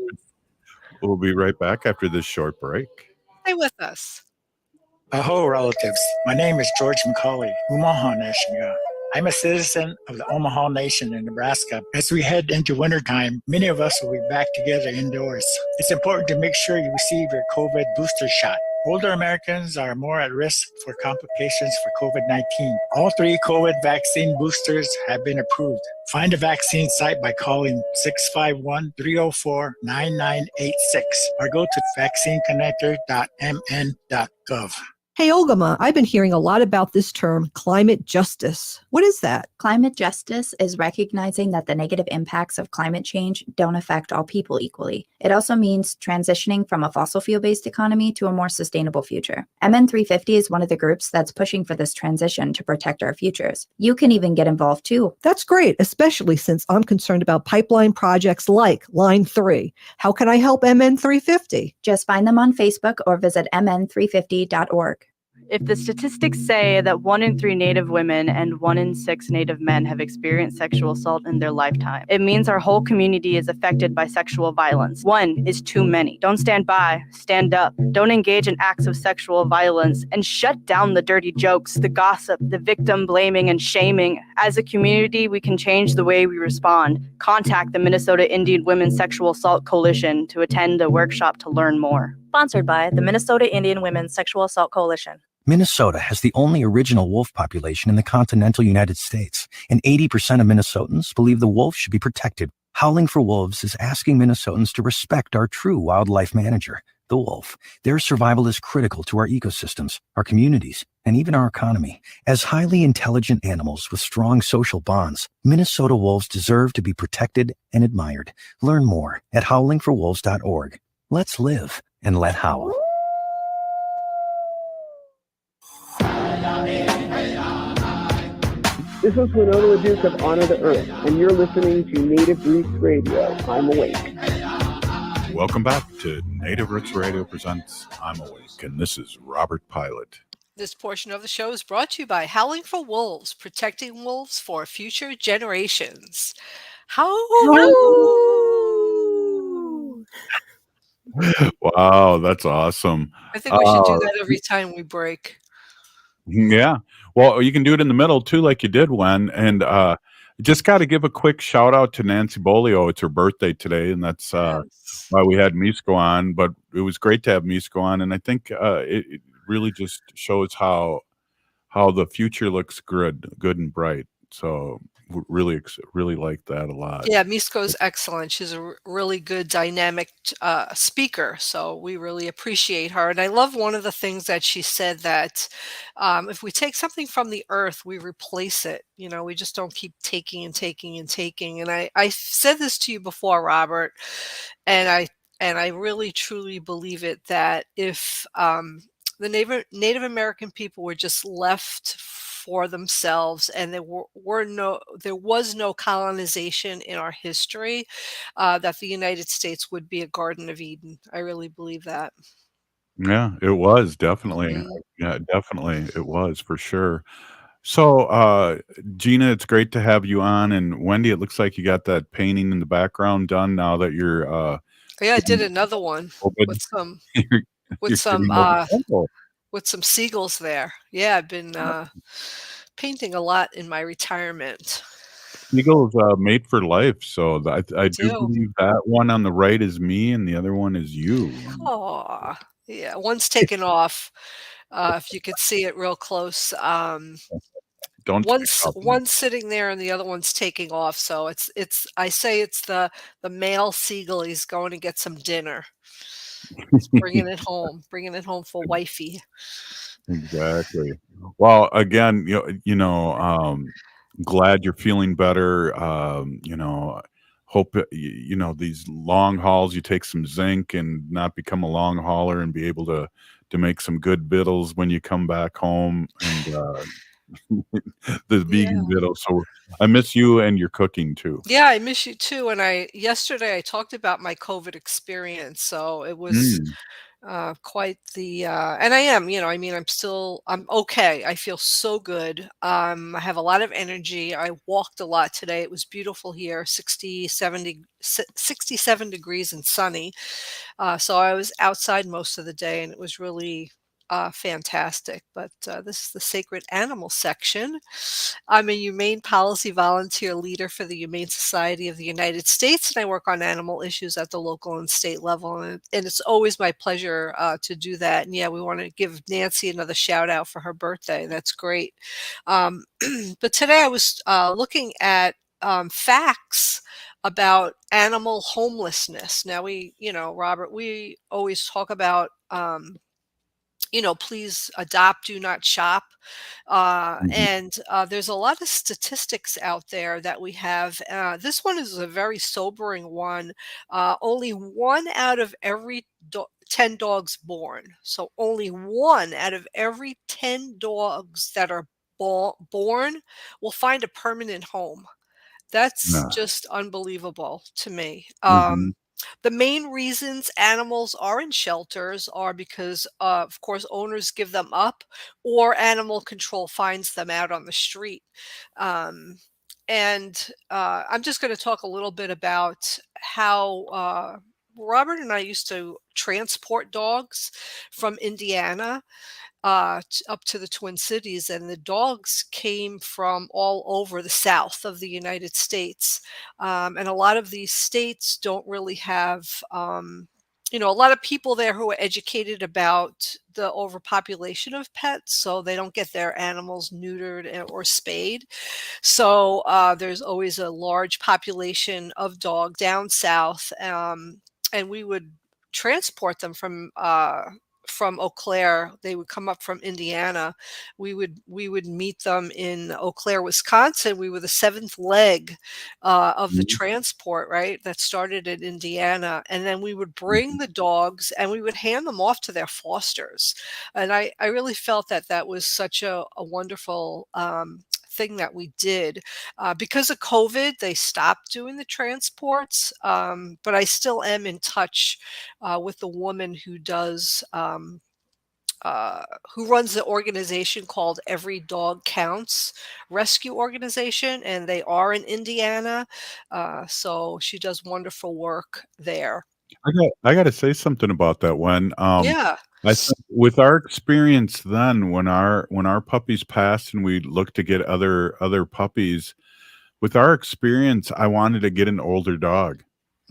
We'll be right back after this short break. Stay with us. Aho, relatives. My name is George McCauley, Omaha Nation. I'm a citizen of the Omaha Nation in Nebraska. As we head into wintertime, many of us will be back together indoors. It's important to make sure you receive your COVID booster shot. Older Americans are more at risk for complications for COVID-19. All 3 COVID vaccine boosters have been approved. Find a vaccine site by calling 651-304-9986 or go to vaccineconnector.mn.gov. Hey, Olgama, I've been hearing a lot about this term, climate justice. What is that? Climate justice is recognizing that the negative impacts of climate change don't affect all people equally. It also means transitioning from a fossil fuel-based economy to a more sustainable future. MN350 is one of the groups that's pushing for this transition to protect our futures. You can even get involved too. That's great, especially since I'm concerned about pipeline projects like Line 3. How can I help MN350? Just find them on Facebook or visit mn350.org. If the statistics say that 1 in 3 Native women and 1 in 6 Native men have experienced sexual assault in their lifetime, it means our whole community is affected by sexual violence. 1 is too many. Don't stand by, stand up. Don't engage in acts of sexual violence, and shut down the dirty jokes, the gossip, the victim blaming and shaming. As a community, we can change the way we respond. Contact the Minnesota Indian Women's Sexual Assault Coalition to attend a workshop to learn more. Sponsored by the Minnesota Indian Women's Sexual Assault Coalition. Minnesota has the only original wolf population in the continental United States, and 80% of Minnesotans believe the wolf should be protected. Howling for Wolves is asking Minnesotans to respect our true wildlife manager, the wolf. Their survival is critical to our ecosystems, our communities, and even our economy. As highly intelligent animals with strong social bonds, Minnesota wolves deserve to be protected and admired. Learn more at howlingforwolves.org. Let's live and let howl. This is Winona LaDuke of Honor the Earth, and you're listening to Native Roots Radio. I'm Awake. Welcome back to Native Roots Radio presents I'm Awake, and this is Robert Pilot. This portion of the show is brought to you by Howling for Wolves, protecting wolves for future generations. Wow, that's awesome. I think we should do that every time we break. Yeah. Well, you can do it in the middle too, like you did, Wen. And just got to give a quick shout out to Nancy Bolio. It's her birthday today, and that's why we had Miisko on. But it was great to have Miisko on, and I think it really just shows how the future looks good and bright. So really like that a lot. Yeah, Miisko's excellent. She's a really good dynamic speaker, so we really appreciate her. And I love one of the things that she said, that if we take something from the earth, we replace it. You know, we just don't keep taking and taking and taking. And I said this to you before, Robert, and I really truly believe it, that if the Native American people were just left for themselves, and there was no colonization in our history, that the United States would be a Garden of Eden. I really believe that. Yeah, it was definitely. Mhm. Yeah, definitely, it was for sure. So, Gina, it's great to have you on, and Wendy, it looks like you got that painting in the background done now that you're. Yeah, I did another one with some you're with some getting more simple. with some seagulls there. Yeah, I've been painting a lot in my retirement. Eagles made for life, so I do Do. believe that one on the right is me, and the other one is you. Aw, yeah, one's taken off. If you could see it real close. Don't One's sitting there and the other one's taking off. So it's I say it's the male seagull. He's going to get some dinner. He's bringing it home for wifey. Exactly. Well, again, glad you're feeling better. Hope these long hauls, you take some zinc and not become a long hauler, and be able to make some good vittles when you come back home, and the vegan vittles. So I miss you and your cooking too. Yeah, I miss you too. And yesterday I talked about my COVID experience. So it was quite the and I am, I'm okay. I feel so good. I have a lot of energy. I walked a lot today. It was beautiful here, 67 degrees and sunny. So I was outside most of the day, and it was really fantastic. But this is the Sacred Animal section. I'm a humane policy volunteer leader for the Humane Society of the United States, and I work on animal issues at the local and state level. And it's always my pleasure to do that. And yeah, we want to give Nancy another shout out for her birthday. That's great. But today I was looking at facts about animal homelessness. Now Robert, we always talk about please adopt, do not shop. Mhm. And there's a lot of statistics out there that we have. This one is a very sobering one. Only one out of every 10 dogs born. So only one out of every 10 dogs that are born will find a permanent home. That's Yeah. just unbelievable to me. Mhm. The main reasons animals are in shelters are because, of course, owners give them up or animal control finds them out on the street. Um, and I'm just going to talk a little bit about how Robert and I used to transport dogs from Indiana up to the Twin Cities, and the dogs came from all over the South of the United States. And a lot of these states don't really have, a lot of people there who are educated about the overpopulation of pets, so they don't get their animals neutered or spayed. So there's always a large population of dogs down south, and we would transport them from Eau Claire. They would come up from Indiana. We would meet them in Eau Claire, Wisconsin. We were the seventh leg of the Mhm. transport, right? That started in Indiana, and then we would bring Mhm. the dogs and we would hand them off to their fosters. And I really felt that that was such a wonderful thing that we did. Because of COVID, they stopped doing the transports, but I still am in touch with the woman who does. Uh, who runs the organization called Every Dog Counts Rescue Organization, and they are in Indiana. So she does wonderful work there. I got to say something about that one. Yeah. I think with our experience then, when our puppies passed and we looked to get other puppies, with our experience, I wanted to get an older dog.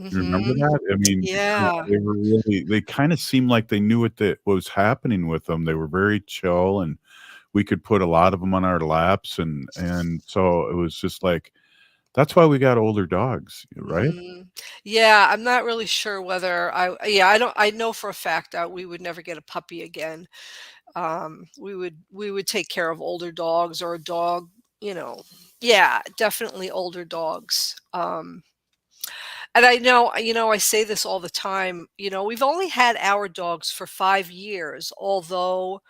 You remember Hmm. that? I mean, Yeah. they kind of seemed like they knew what was happening with them. They were very chill, and we could put a lot of them on our laps, and so it was just like that's why we got older dogs, right? Yeah, I'm not really sure whether yeah, I know for a fact that we would never get a puppy again. We would take care of older dogs or a dog, you know. Yeah, definitely older dogs. And I know, I say this all the time, we've only had our dogs for 5 years, although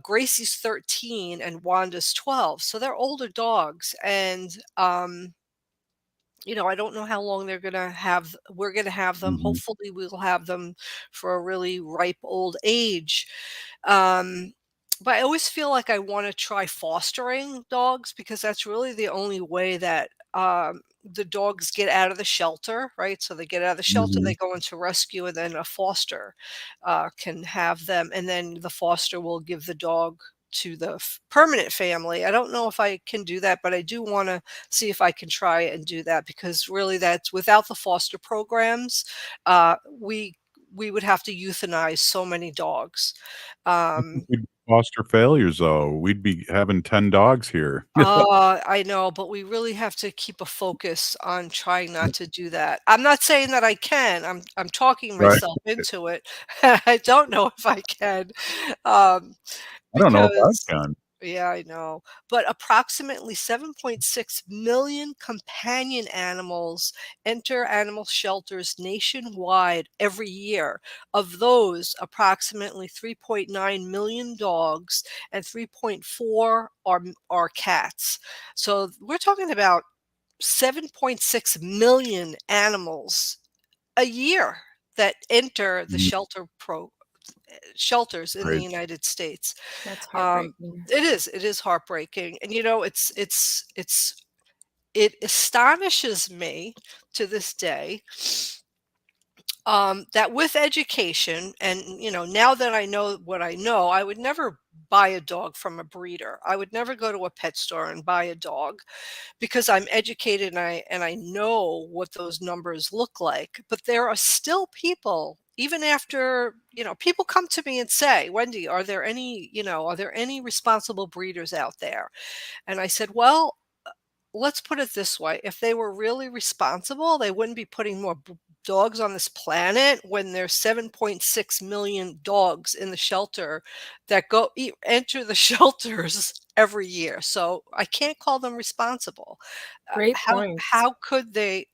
Gracie's 13 and Wanda's 12. So they're older dogs. And, I don't know how long we're going to have them. Mhm. Hopefully we'll have them for a really ripe old age. Um, but I always feel like I want to try fostering dogs because that's really the only way that the dogs get out of the shelter, right? So they get out of the shelter, they Mhm. go into rescue, and then a foster can have them, and then the foster will give the dog to the permanent family. I don't know if I can do that, but I do want to see if I can try and do that because really that's without the foster programs, we would have to euthanize so many dogs. I think Um, we'd foster failures, though. We'd be having 10 dogs here. I know, but we really have to keep a focus on trying not to do that. I'm not saying that I can. I'm talking Right. myself into it. I don't know if I can. Um, I don't know if I because can. yeah, I know. But approximately 7.6 million companion animals enter animal shelters nationwide every year. Of those, approximately 3.9 million dogs and 3.4 are cats. So we're talking about 7.6 million animals a year that enter the Mhm. shelters in the Right. United States. That's Um, heartbreaking. it is heartbreaking, and it astonishes me to this day that with education and now that I know what I know, I would never buy a dog from a breeder. I would never go to a pet store and buy a dog because I'm educated and I know what those numbers look like. But there are still people, even after, people come to me and say, Wendy, are there any responsible breeders out there? And I said, well, let's put it this way. If they were really responsible, they wouldn't be putting more dogs on this planet when there's 7.6 million dogs in the shelter that enter the shelters every year. So I can't call them responsible. Great points. How could they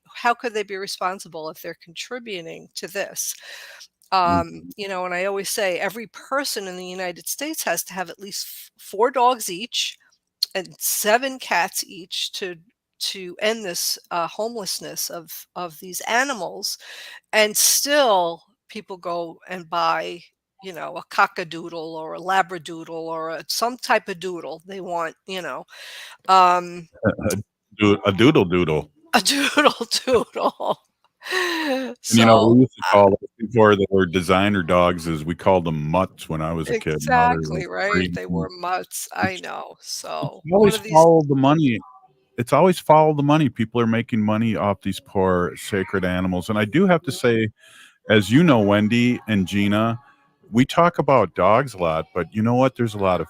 be responsible if they're contributing to this? You know, and I always say every person in the United States has to have at least 4 dogs each and 7 cats each to end this homelessness of these animals. And still people go and buy, you know, a cockadoodle or a labradoodle or some type of doodle they want, you know. A doodle doodle. A doodle doodle. And you know, we used to call it before they were designer dogs, is we called them mutts when I was a kid. Exactly, right? They were mutts. I know. So It's always follow the money. It's always follow the money. People are making money off these poor sacred animals. And I do have to say, as you know, Wendy and Gina, we talk about dogs a lot, but you know what? There's a lot of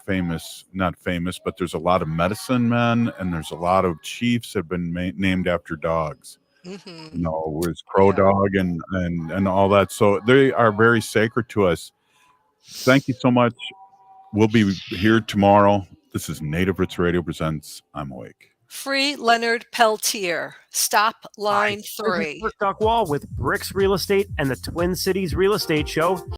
not famous, but there's a lot of medicine men, and there's a lot of chiefs that have been named after dogs. You know, with Crow Dog and all that. So they are very sacred to us. Thank you so much. We'll be here tomorrow. This is Native Roots Radio presents I'm Awake. Free Leonard Peltier. Stop line 3. Dock Wall with Bricks Real Estate and the Twin Cities Real Estate Show.